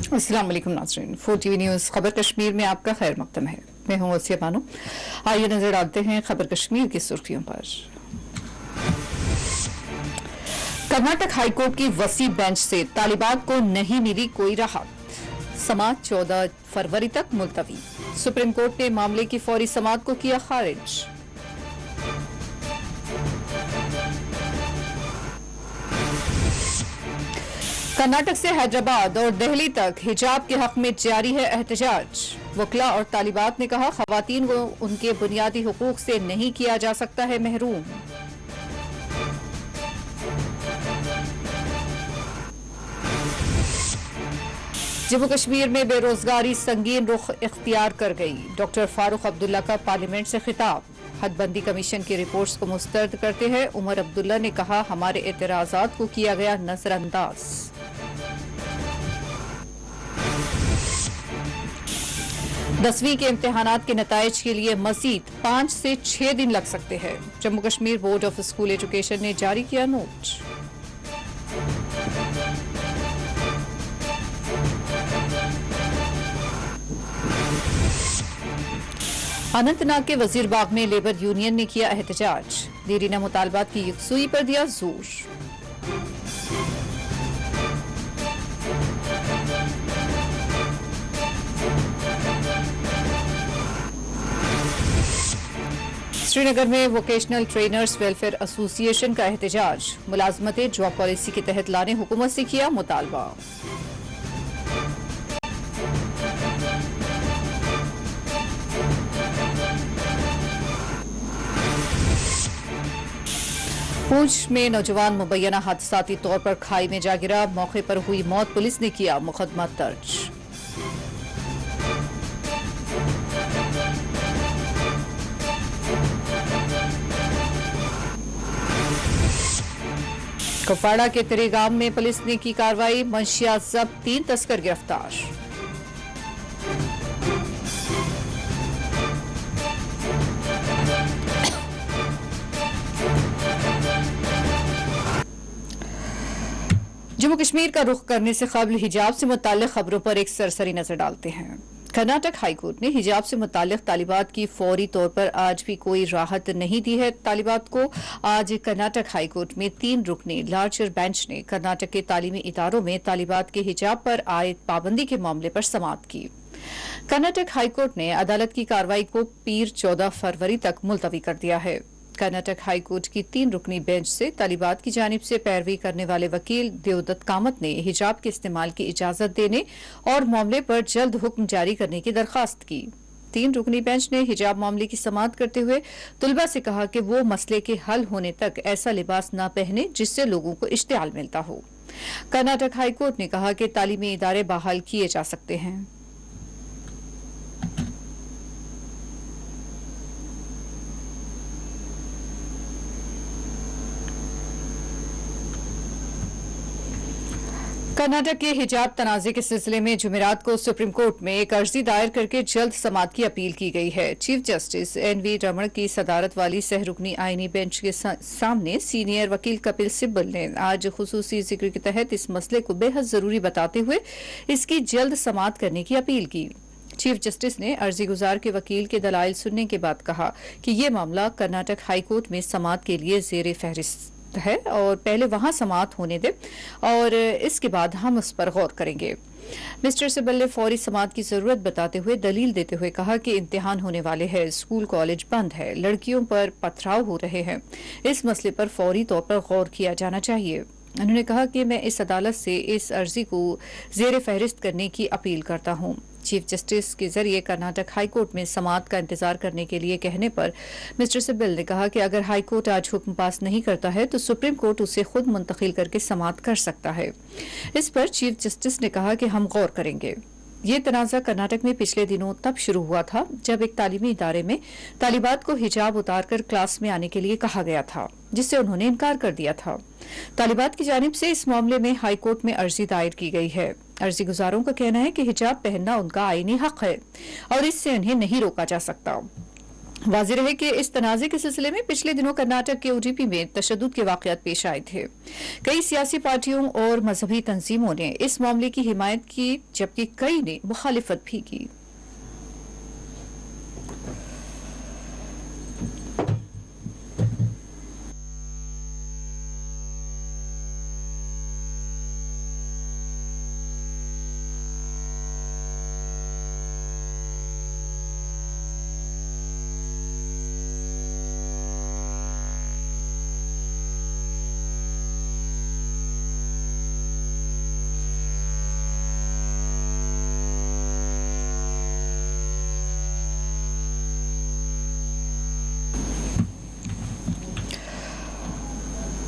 अस्सलाम वालेकुम नाज़रीन, 4 टीवी न्यूज़ खबर कश्मीर में आपका खैर मकदम है। मैं हूँ वसिया बानो। आइए नजर डालते हैं खबर कश्मीर की सुर्खियों पर। कर्नाटक हाईकोर्ट की वसी बेंच से तालिबात को नहीं मिली कोई राहत। समाअत 14 फरवरी तक मुलतवी। सुप्रीम कोर्ट ने मामले की फौरी समाअत को किया खारिज। कर्नाटक से हैदराबाद और दिल्ली तक हिजाब के हक में जारी है एहतजाज। वकला और तालिबात ने कहा, खवातीन को उनके बुनियादी हुकूक से नहीं किया जा सकता है महरूम। जम्मू कश्मीर में बेरोजगारी संगीन रुख इख्तियार कर गई। डॉक्टर फारूक अब्दुल्ला का पार्लियामेंट से खिताब। हदबंदी कमीशन की रिपोर्ट्स को मुस्तरद करते हैं उमर अब्दुल्ला ने कहा, हमारे एतराजात को किया गया नजरअंदाज। 10वीं के इम्तिहानात के नताइज के लिए मजीद 5 से 6 दिन लग सकते हैं। Jammu Kashmir board of school education ने जारी किया नोट। अनंतनाग के वजीरबाग में लेबर यूनियन ने किया एहतजाज। देरीना मुतालबात की यकसुई पर दिया जोर। श्रीनगर में वोकेशनल ट्रेनर्स वेलफेयर एसोसिएशन का एहतजाज। मुलाजमतें जॉब पॉलिसी के तहत लाने हुकूमत से किया मुतालबा। पूंछ में नौजवान मुबैना हादसाती तौर पर खाई में जा गिरा। मौके पर हुई मौत, पुलिस ने किया मुकदमा दर्ज। कुपवाड़ा के तिरेगाम में पुलिस ने की कार्रवाई। मंशिया जब्त, 3 तस्कर गिरफ्तार। जम्मू कश्मीर का रुख करने से कबल हिजाब से मुताल्लिक खबरों पर एक सरसरी नजर डालते हैं। कर्नाटक हाईकोर्ट ने हिजाब से मुताल्लिक तालिबात की फौरी तौर पर आज भी कोई राहत नहीं दी है। तालिबात को आज कर्नाटक हाईकोर्ट में 3 रुकनी लार्जर बेंच ने कर्नाटक के तालीमी इदारों में तालिबात के हिजाब पर आयद पाबंदी के मामले पर समाअत की। कर्नाटक हाईकोर्ट ने अदालत की कार्रवाई को पीर 14 फरवरी तक मुलतवी कर दिया है। कर्नाटक हाईकोर्ट की 3 रुकनी बेंच से तालिबात की जानिब से पैरवी करने वाले वकील देवदत्त कामत ने हिजाब के इस्तेमाल की इजाजत देने और मामले पर जल्द हुक्म जारी करने की दरखास्त की। 3 रुकनी बेंच ने हिजाब मामले की समाअत करते हुए तुलबा से कहा कि वो मसले के हल होने तक ऐसा लिबास न पहने जिससे लोगों को इश्तियाल मिलता हो। कर्नाटक हाईकोर्ट ने कहा कि तालीमी इदारे बहाल किए जा सकते हैं। कर्नाटक के हिजाब तनाजे के सिलसिले में जुमेरात को सुप्रीम कोर्ट में एक अर्जी दायर करके जल्द समाअत की अपील की गई है। चीफ जस्टिस एनवी रमण की सदारत वाली सहरुकनी आईनी बेंच के सामने सीनियर वकील कपिल सिब्बल ने आज खुसूसी जिक्र के तहत इस मसले को बेहद जरूरी बताते हुए इसकी जल्द समाअत करने की अपील की। चीफ जस्टिस ने अर्जी गुजार के वकील के दलाइल सुनने के बाद कहा कि ये मामला कर्नाटक हाईकोर्ट में समाअत के लिए जेर फहरिस्त है और पहले वहां समाअत होने दे और इसके बाद हम उस पर गौर करेंगे। मिस्टर सिब्बल ने फौरी समाअत की जरूरत बताते हुए दलील देते हुए कहा कि इम्तिहान होने वाले हैं, स्कूल कॉलेज बंद है, लड़कियों पर पथराव हो रहे हैं, इस मसले पर फौरी तौर पर गौर किया जाना चाहिए। उन्होंने कहा कि मैं इस अदालत से इस अर्जी को जेर फहरिस्त करने की अपील करता हूं। चीफ जस्टिस के जरिए कर्नाटक हाईकोर्ट में समाअत का इंतजार करने के लिए कहने पर मिस्टर सिब्बल ने कहा कि अगर हाईकोर्ट आज हुक्म पास नहीं करता है तो सुप्रीम कोर्ट उसे खुद मुंतकिल करके समाअत कर सकता है। इस पर चीफ जस्टिस ने कहा कि हम गौर करेंगे। ये तनाज़ा कर्नाटक में पिछले दिनों तब शुरू हुआ था जब एक तालीमी इदारे में तालिबात को हिजाब उतारकर क्लास में आने के लिए कहा गया था, जिससे उन्होंने इनकार कर दिया था। तालिबात की जानिब से इस मामले में हाईकोर्ट में अर्जी दायर की गई है। अर्जी गुजारों का कहना है कि हिजाब पहनना उनका आईनी हक है और इससे उन्हें नहीं रोका जा सकता। वाज़ेह रहे कि इस तनाज़े के सिलसिले में पिछले दिनों कर्नाटक के ओडीपी में तशद्दुद के वाक़यात पेश आए थे। कई सियासी पार्टियों और मजहबी तंजीमों ने इस मामले की हिमायत की, जबकि कई ने मुखालिफत भी की।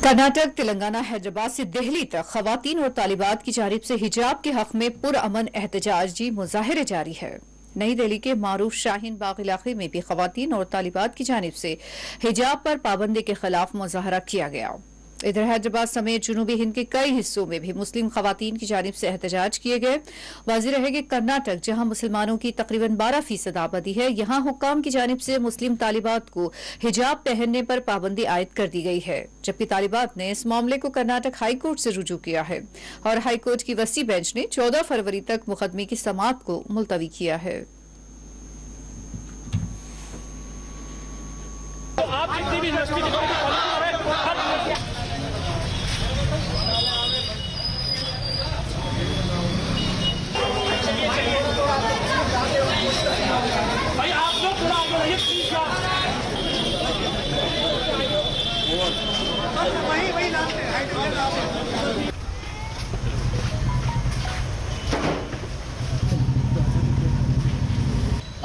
कर्नाटक, तेलंगाना, हैदराबाद से दिल्ली तक खवातीन और तालिबात की जानिब से हिजाब के हक में पुरअमन एहतजाजी मुजाहिरे जारी है। नई दिल्ली के मारूफ शाहीन बाग इलाके में भी खवातीन और तालिबात की जानिब से हिजाब पर पाबंदी के खिलाफ मुजाहरा किया गया। इधर हैदराबाद समेत जुनूबी हिंद के कई हिस्सों में भी मुस्लिम खवातीन की जानिब से एहतजाज किए गए। वाज़ेह रहे कि कर्नाटक, जहां मुसलमानों की तकरीबन 12% आबादी है, यहां हुक्काम की जानिब से मुस्लिम तालिबात को हिजाब पहनने पर पाबंदी आयद कर दी गई है, जबकि तालिबात ने इस मामले को कर्नाटक हाईकोर्ट से रुजू किया है और हाईकोर्ट की वसी बेंच ने 14 फरवरी तक मुकदमे की समाअत को मुलतवी किया है। भाई आप लोग थोड़ा आगे रहिए प्लीज यार। वही नाम है।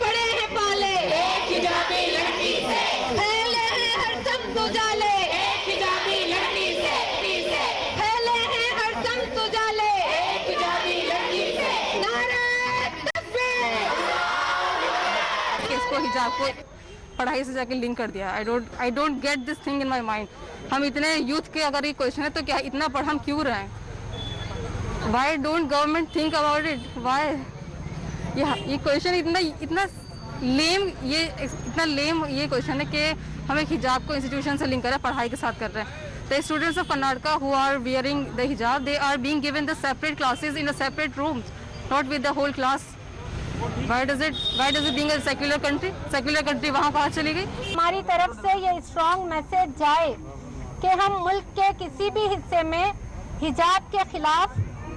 बड़े हैं पाले एक हिजाबी लड़की से, फैले हैं हर सब्ज़ उजाले एक हिजाबी लड़की से, फैले हैं हर सब्ज़ उजाले एक हिजाबी लड़की से। नारे तकबीर। इसको हिजाब को पढ़ाई से जाके लिंक कर दिया। I don't get this thing in my mind. हम इतने यूथ के अगर ये क्वेश्चन है तो क्या इतना पढ़ हम क्यों रहे हैं? Why don't government think about it? Why ये क्वेश्चन इतना लेम ये क्वेश्चन है कि हम एक हिजाब को इंस्टीट्यूशन से लिंक कर रहे हैं, पढ़ाई के साथ कर रहे हैं। The students of Karnataka who are wearing the hijab, they are being given the separate classes in a separate rooms, not with the whole class. Why does it being a secular country वहाँ कहाँ चली गई? हमारी तरफ से ये strong message जाए कि हम मुल्क के किसी भी हिस्से में हिजाब के खिलाफ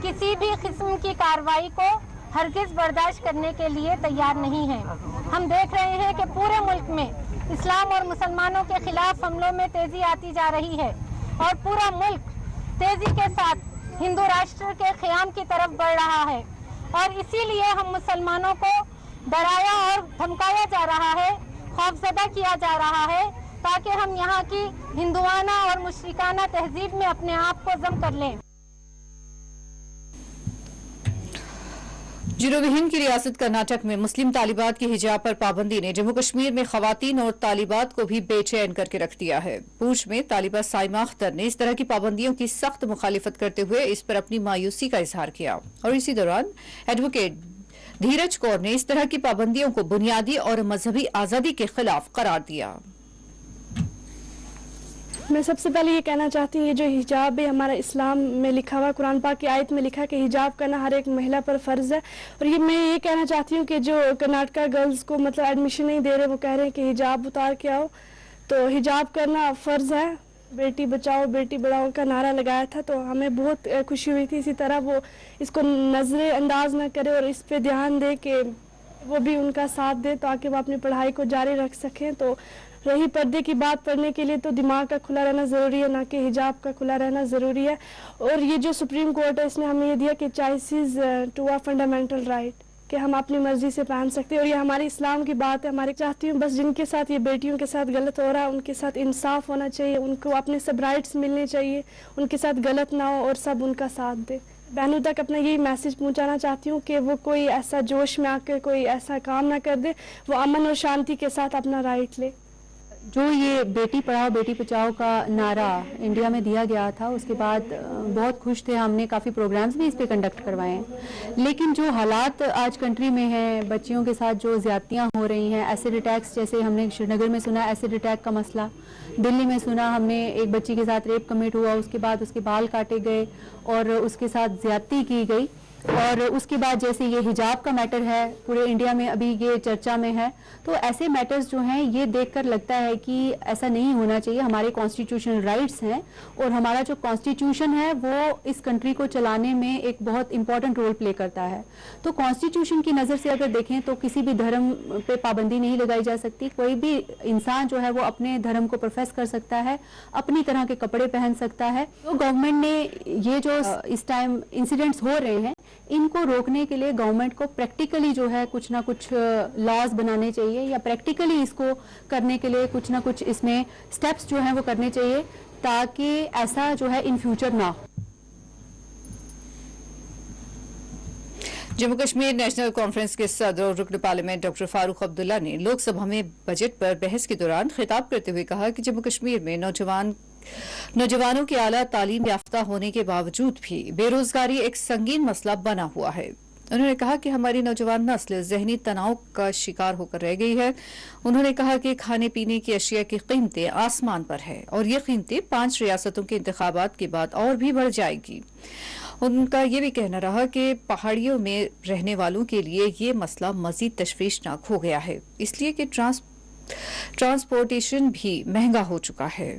किसी भी किस्म की कार्रवाई को हरगिज़ बर्दाश्त करने के लिए तैयार नहीं हैं। हम देख रहे हैं कि पूरे मुल्क में इस्लाम और मुसलमानों के खिलाफ हमलों में तेज़ी आती जा रही है और पूरा मुल्क तेज़ी के साथ हिंदू राष्ट्र के क़याम की तरफ बढ़ रहा है और इसीलिए हम मुसलमानों को डराया और धमकाया जा रहा है, खौफजदा किया जा रहा है ताकि हम यहाँ की हिंदुआना और मुशरिकाना तहजीब में अपने आप को जम कर लें। जनूबी हिंद की रियासत कर्नाटक में मुस्लिम तालिबात की हिजाब पर पाबंदी ने जम्मू कश्मीर में खवातीन और तालिबात को भी बेचैन करके रख दिया है। पूंछ में तालिबा साइमा अख्तर ने इस तरह की पाबंदियों की सख्त मुखालिफत करते हुए इस पर अपनी मायूसी का इजहार किया और इसी दौरान एडवोकेट धीरज कौर ने इस तरह की पाबंदियों को बुनियादी और मजहबी आज़ादी के खिलाफ करार दिया। मैं सबसे पहले ये कहना चाहती हूँ, ये जो हिजाब है हमारा इस्लाम में लिखा हुआ, कुरान पाक की आयत में लिखा है कि हिजाब करना हर एक महिला पर फ़र्ज़ है। और मैं ये कहना चाहती हूँ कि जो कर्नाटका गर्ल्स को मतलब एडमिशन नहीं दे रहे, वो कह रहे हैं कि हिजाब उतार के आओ, तो हिजाब करना फ़र्ज़ है। बेटी बचाओ बेटी बढ़ाओ का नारा लगाया था तो हमें बहुत खुशी हुई थी। इसी तरह वो इसको नज़रअंदाज न करे और इस पर ध्यान दे कि वो भी उनका साथ दे ताकि वो अपनी पढ़ाई को जारी रख सकें। तो रही पर्दे की बात, पढ़ने के लिए तो दिमाग का खुला रहना ज़रूरी है, ना कि हिजाब का खुला रहना ज़रूरी है। और ये जो सुप्रीम कोर्ट है इसने हमें ये दिया कि choice is to a fundamental right, कि हम अपनी मर्जी से पहन सकते हैं, और ये हमारे इस्लाम की बात है। हमारे चाहती हूँ बस जिनके साथ ये बेटियों के साथ गलत हो रहा है उनके साथ इंसाफ होना चाहिए, उनको अपने सब राइट्स मिलने चाहिए, उनके साथ गलत ना हो और सब उनका साथ दे। बहनों तक अपना यही मैसेज पहुंचाना चाहती हूँ कि वो कोई ऐसा जोश में आकर कोई ऐसा काम ना कर दे, वो अमन और शांति के साथ अपना राइट ले। जो ये बेटी पढ़ाओ बेटी बचाओ का नारा इंडिया में दिया गया था, उसके बाद बहुत खुश थे, हमने काफ़ी प्रोग्राम्स भी इस पे कंडक्ट करवाए हैं। लेकिन जो हालात आज कंट्री में हैं, बच्चियों के साथ जो ज़्यादतियाँ हो रही हैं, एसिड अटैक्स, जैसे हमने श्रीनगर में सुना एसिड अटैक का मसला, दिल्ली में सुना हमने एक बच्ची के साथ रेप कमिट हुआ, उसके बाद उसके बाल काटे गए और उसके साथ ज़्यादती की गई। और उसके बाद जैसे ये हिजाब का मैटर है, पूरे इंडिया में अभी ये चर्चा में है। तो ऐसे मैटर्स जो हैं ये देखकर लगता है कि ऐसा नहीं होना चाहिए। हमारे कॉन्स्टिट्यूशनल राइट्स हैं और हमारा जो कॉन्स्टिट्यूशन है वो इस कंट्री को चलाने में एक बहुत इंपॉर्टेंट रोल प्ले करता है। तो कॉन्स्टिट्यूशन की नज़र से अगर देखें तो किसी भी धर्म पे पाबंदी नहीं लगाई जा सकती। कोई भी इंसान जो है वो अपने धर्म को प्रोफेस कर सकता है, अपनी तरह के कपड़े पहन सकता है। तो गवर्नमेंट ने ये जो इस टाइम इंसिडेंट्स हो रहे हैं इनको रोकने के लिए गवर्नमेंट को प्रैक्टिकली जो है कुछ ना कुछ लॉज बनाने चाहिए, या प्रैक्टिकली इसको करने के लिए कुछ ना कुछ इसमें स्टेप्स जो हैं वो करने चाहिए, ताकि ऐसा जो है इन फ्यूचर ना हो। जम्मू कश्मीर नेशनल कॉन्फ्रेंस के सदर और रुकन पार्लियामेंट डॉक्टर फारूक अब्दुल्ला ने लोकसभा में बजट पर बहस के दौरान खिताब करते हुए कहा कि जम्मू कश्मीर में नौजवानों के आला तालीम याफ्ता होने के बावजूद भी बेरोजगारी एक संगीन मसला बना हुआ है। उन्होंने कहा कि हमारी नौजवान नस्ल जहनी तनाव का शिकार होकर रह गई है। उन्होंने कहा कि खाने पीने की अशिया की कीमतें आसमान पर है और ये कीमतें 5 रियासतों के इंतखाबात के बाद और भी बढ़ जाएगी। उनका ये भी कहना रहा कि पहाड़ियों में रहने वालों के लिए ये मसला मजीद तशवीशनाक हो गया है, इसलिए कि ट्रांसपोर्टेशन भी महंगा हो चुका है।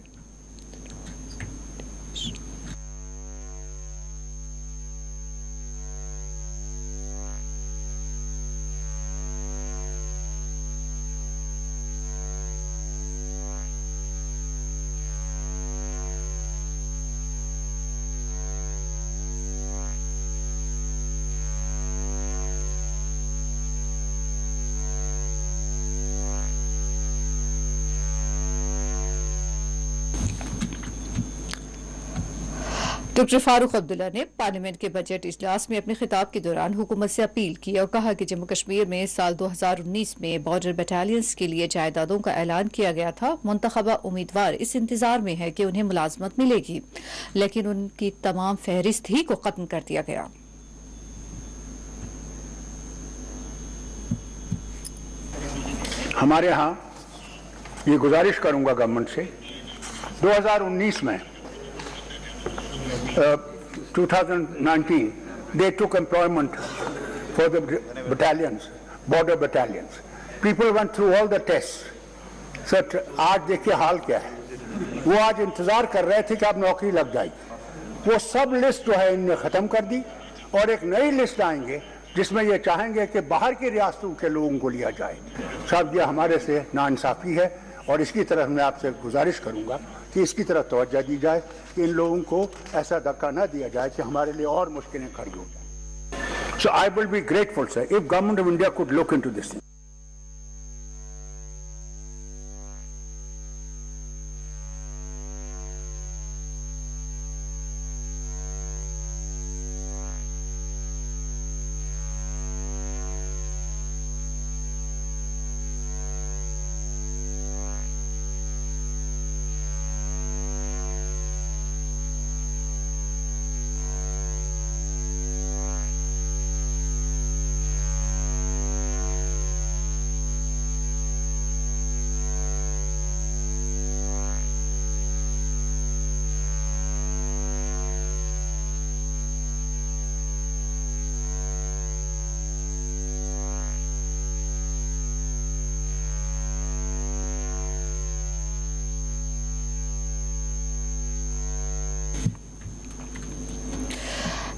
डॉक्टर फारूक अब्दुल्ला ने पार्लियामेंट के बजट इजलास में अपने खिताब के दौरान हुकूमत से अपील की और कहा कि जम्मू कश्मीर में साल 2019 में बॉर्डर बटालियंस के लिए जायदादों का ऐलान किया गया था। मुंतखबा उम्मीदवार इस इंतजार में है कि उन्हें मुलाजमत मिलेगी, लेकिन उनकी तमाम फहरिस्त ही को खत्म कर दिया गया। हमारे यहाँ ये गुजारिश करूंगा गवर्नमेंट से, 2019 में 2019 they took employment for the battalions, border battalions. People went through all the tests. Sir, आज देखिए हाल क्या है। वो आज इंतजार कर रहे थे कि अब नौकरी लग जाएगी। वो सब लिस्ट जो है इनने खत्म कर दी और एक नई लिस्ट आएंगे जिसमें ये चाहेंगे कि बाहर की रियासतों के लोगों को लिया जाए। साहब ये हमारे से नाइंसाफी है और इसकी तरफ मैं आपसे गुजारिश करूंगा कि इसकी तरफ तवज्जो दी जाए कि इन लोगों को ऐसा धक्का न दिया जाए कि हमारे लिए और मुश्किलें खड़ी हो जाए। So I will be grateful sir if government of India could look into this.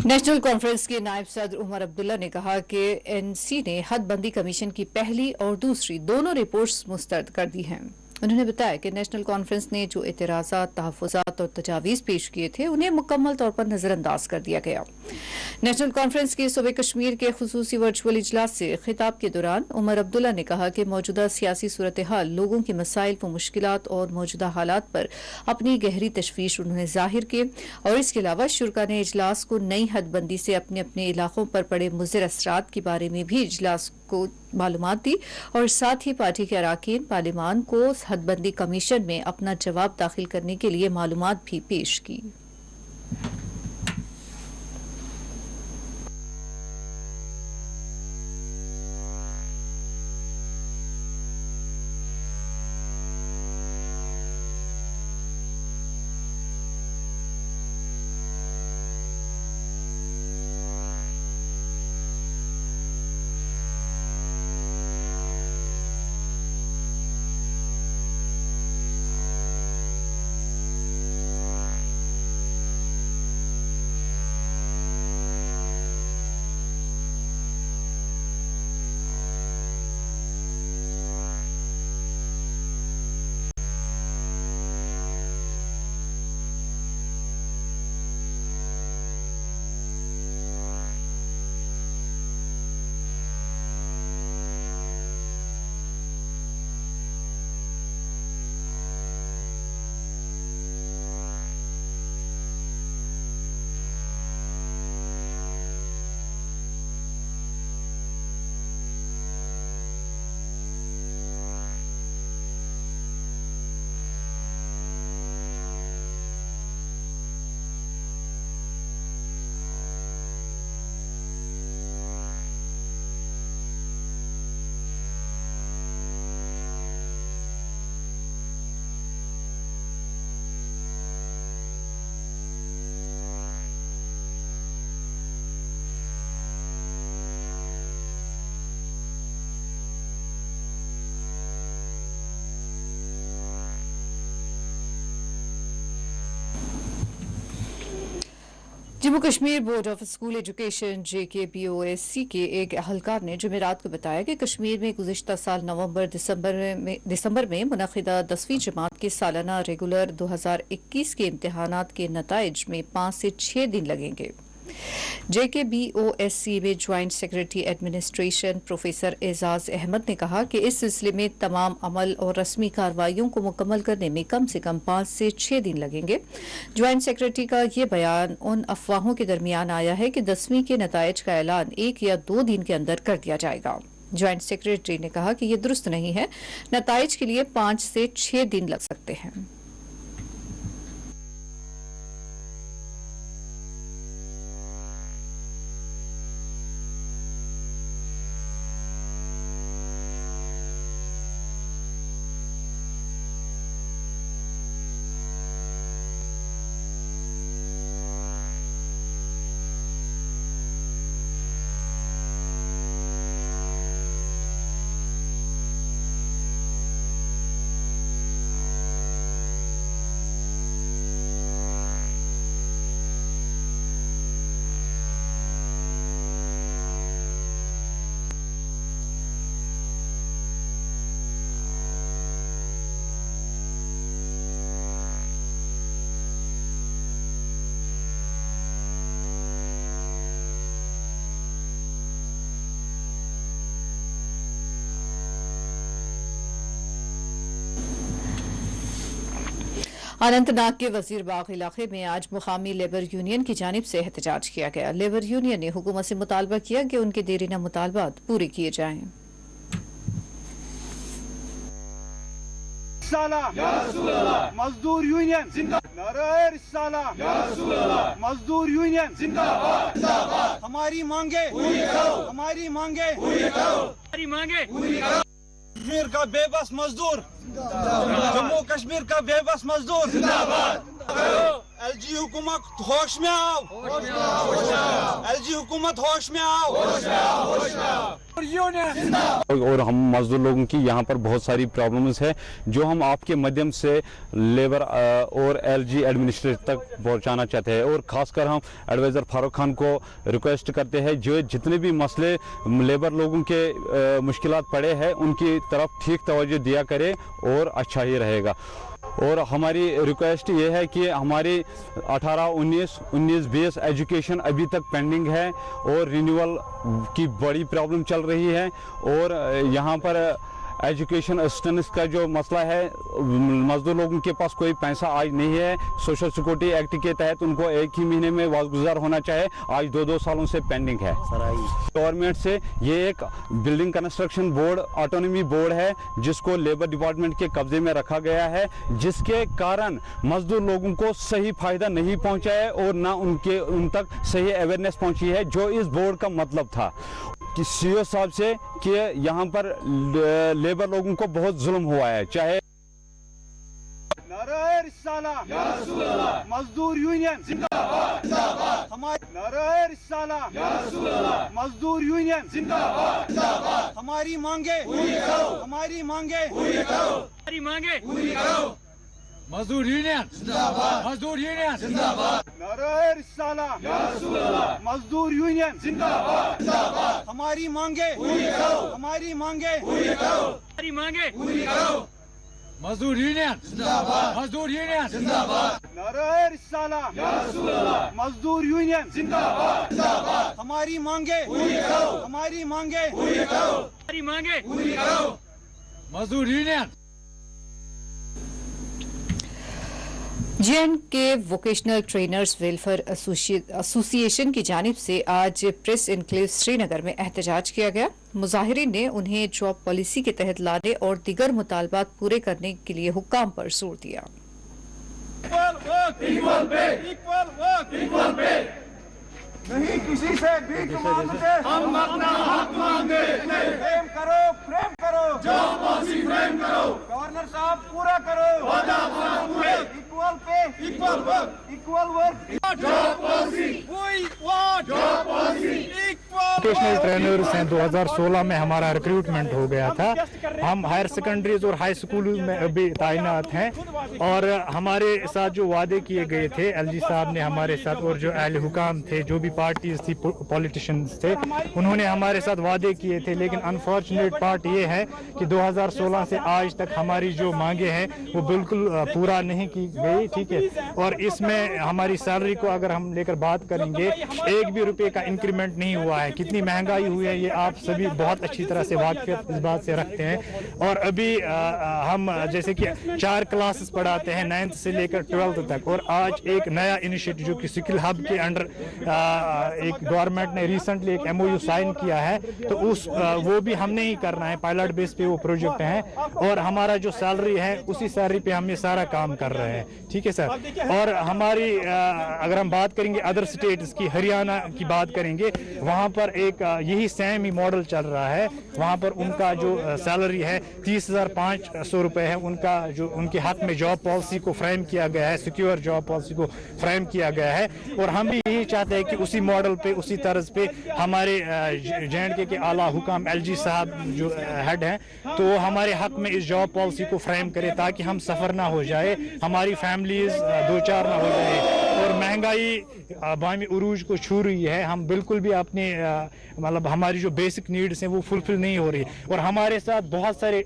National conference के नायब सदर उमर अब्दुल्ला ने कहा कि एनसी ने हदबंदी कमीशन की पहली और दूसरी दोनों रिपोर्ट्स मुस्तरद कर दी हैं। उन्होंने बताया कि नेशनल कॉन्फ्रेंस ने जो एतराज़ात, तहफ़्फ़ुज़ात और तजावीज़ पेश किए थे उन्हें मुकम्मल तौर पर नज़रअंदाज कर दिया गया। नेशनल कॉन्फ्रेंस के सूबे कश्मीर के खुसूसी वर्चुअल इजलास से खिताब के दौरान उमर अब्दुल्ला ने कहा कि मौजूदा सियासी सूरत हाल, लोगों के मसाइल व मुश्किलात और मौजूदा हालात पर अपनी गहरी तशवीश उन्होंने जाहिर की और इसके अलावा शुरा ने इजलास को नई हदबंदी से अपने अपने इलाकों पर पड़े मुज़िर असरात के बारे में भी इजलास को मालूमात दी और साथ ही पार्टी के अराकीन पार्लिमान को हदबंदी कमीशन में अपना जवाब दाखिल करने के लिए मालूमात भी पेश की। Jammu Kashmir board of school education JKBOSC के एक अहलकार ने जुमेरात को बताया कि कश्मीर में गुज़िश्ता साल दिसंबर में मुनक़िदा 10वीं जमात के सालाना रेगुलर 2021 के इम्तिहानात के नताइज में 5 से 6 दिन लगेंगे। JKBOSC में joint secretary administration professor Ejaz Ahmad ने कहा कि इस सिलसिले में तमाम अमल और रस्मी कार्रवाइयों को मुकम्मल करने में कम से कम 5 से 6 दिन लगेंगे। ज्वाइंट सेक्रेटरी का ये बयान उन अफवाहों के दरमियान आया है कि 10वीं के नताइज का ऐलान 1 या 2 दिन के अंदर कर दिया जाएगा। ज्वाइंट सेक्रेटरी ने कहा कि ये दुरुस्त नहीं है, नताइज के लिए 5 से 6 दिन लग सकते हैं। अनंतनाग के वजीरबाग इलाके में आज मुकामी लेबर यूनियन की जानिब से एहतजाज किया गया। लेबर यूनियन ने हुकूमत से मुतालबा किया कि उनके देरीना मुतालबात पूरे किए जाएं। मजदूर यूनियन जिंदाबाद, मजदूर यूनियन जिंदाबाद, हमारी मांगे हमारी मांगे हमारी मांगे कश्मीर का बेबस मजदूर, जम्मू कश्मीर का बेबस मजदूर जिंदाबाद। LG हुकूमत होश में आओ, LG हुकूमत होश में आओ। और हम मजदूर लोगों की यहाँ पर बहुत सारी प्रॉब्लम्स है जो हम आपके माध्यम से लेबर और एलजी एडमिनिस्ट्रेटर तक पहुँचाना चाहते हैं। और खासकर हम एडवाइज़र फारूक खान को रिक्वेस्ट करते हैं जो जितने भी मसले लेबर लोगों के मुश्किलात पड़े हैं उनकी तरफ ठीक तवज्जो दिया करे और अच्छा ही रहेगा। और हमारी रिक्वेस्ट ये है कि हमारी 18, 19, 20 एजुकेशन अभी तक पेंडिंग है और रिन्यूअल की बड़ी प्रॉब्लम चल रही है। और यहाँ पर एजुकेशन असिस्टेंस का जो मसला है, मजदूर लोगों के पास कोई पैसा आज नहीं है। सोशल सिक्योरिटी एक्ट के तहत उनको एक ही महीने में वागुजार होना चाहिए, आज 2-2 सालों से पेंडिंग है। गवर्नमेंट से ये एक building construction board autonomy board है जिसको लेबर डिपार्टमेंट के कब्जे में रखा गया है, जिसके कारण मजदूर लोगों को सही फायदा नहीं पहुंचा है और ना उन तक सही अवेयरनेस पहुंची है जो इस बोर्ड का मतलब था। कि सीओ साहब से कि यहाँ पर लेबर लोगों को बहुत जुल्म हुआ है, चाहे नारे रिसाला या रसूल अल्लाह, मजदूर यूनियन जिंदाबाद जिंदाबाद, हमारी नारे रिसाला या रसूल अल्लाह, मजदूर यूनियन जिंदाबाद जिंदाबाद, हमारी मांगे पूरी करो, हमारी मांगे पूरी करो, हमारी मांगे पूरी करो, मजदूर यूनियन जिंदाबाद, मजदूर यूनियन जिंदाबाद, नारे रिसाला या रसूल अल्लाह, मजदूर यूनियन जिंदाबाद जिंदाबाद, हमारी मांगे पूरी करो, हमारी मांगे पूरी करो, हमारी मांगे पूरी करो, मजदूर यूनियन जिंदाबाद, मजदूर यूनियन जिंदाबाद, नारे रिसाला या रसूल अल्लाह, मजदूर यूनियन जिंदाबाद जिंदाबाद, हमारी मांगे पूरी करो, हमारी मांगे पूरी करो, हमारी मांगे पूरी करो, मजदूर union. J&K vocational trainers welfare association की जानिब से आज प्रेस इनक्लेव श्रीनगर में एहतजाज किया गया। मुजाहिरीन ने उन्हें जॉब पॉलिसी के तहत लाने और दीगर मुतालबात पूरे करने के लिए हुक्काम पर जोर दिया। नहीं किसी से भीख मांगते, हम अपना हक मांगे, फ्रेम करो, जॉब पॉलिसी फ्रेम करो, गवर्नर साहब पूरा करो, वादा पूरे, equal pay, equal work, job policy, we want job policy, vocational trainers हैं 2016 में हमारा रिक्रूटमेंट हो गया था। हम हायर सेकेंडरीज और हाई स्कूल में अभी तैनात हैं और हमारे साथ जो वादे किए गए थे एलजी साहब ने हमारे साथ और जो अहले हुकाम थे, जो भी पार्टीज थी, पॉलिटिशियंस थे, उन्होंने हमारे साथ वादे किए थे। लेकिन अनफॉर्चुनेट पार्ट ये है कि 2016 से आज तक हमारी जो मांगे हैं वो बिल्कुल पूरा नहीं की गई। ठीक है, और इसमें हमारी सैलरी को अगर हम लेकर बात करेंगे, एक भी रुपए का इंक्रीमेंट नहीं हुआ है। कितनी महंगाई हुई है ये आप सभी बहुत अच्छी तरह से वाकिफियत इस बात से रखते हैं। और अभी हम जैसे कि 4 क्लासेस पढ़ाते हैं 9th से लेकर 12th तक, और आज एक नया इनिशिएटिव जो कि स्किल हब के अंडर एक गवर्नमेंट ने रिसेंटली एक MOU साइन किया है, तो वो भी हमने ही करना है, पायलट बेस पे वो प्रोजेक्ट है और हमारा जो सैलरी है उसी सैलरी पे हम ये सारा काम कर रहे हैं। ठीक है सर। और हमारी अगर हम बात करेंगे अदर स्टेट्स की, हरियाणा की बात करेंगे, वहाँ पर एक यही सेम ही मॉडल चल रहा है। वहाँ पर उनका जो सैलरी है 30,500 रुपए है। उनका जो उनके हक में जॉब पॉलिसी को फ्रेम किया गया है, सिक्योर जॉब पॉलिसी को फ्रेम किया गया है, और हम भी यही चाहते हैं कि उसी मॉडल पे, उसी तर्ज पे हमारे जे.एंड.के के आला हुकाम एलजी साहब जो हेड हैं, तो हमारे हक में इस जॉब पॉलिसी को फ्रेम करे ताकि हम सफ़र ना हो जाए, हमारी फैमिलीज दो चार ना हो जाए। और महंगाई बामी उरूज को छू रही है। हम बिल्कुल भी अपने मतलब हमारी जो बेसिक नीड्स हैं वो फुलफिल नहीं हो रही। और हमारे साथ बहुत सारे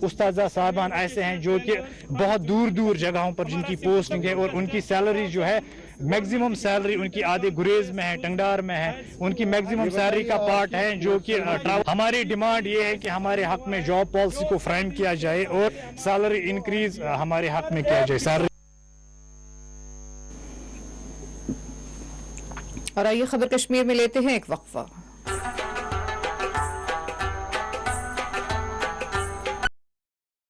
उस्ताद साहबान ऐसे हैं जो कि बहुत दूर दूर जगहों पर जिनकी पोस्टिंग है, और उनकी सैलरी जो है मैक्सिमम सैलरी उनकी आधे गुरेज में है, टंगडार में है, उनकी मैक्सिमम सैलरी का पार्ट है जो कि हमारी डिमांड ये है कि हमारे हक में जॉब पॉलिसी को फ्रेम किया जाए और सैलरी इंक्रीज हमारे हक में किया जाए। सैलरी। और आइए खबर कश्मीर में लेते हैं एक वक्फा।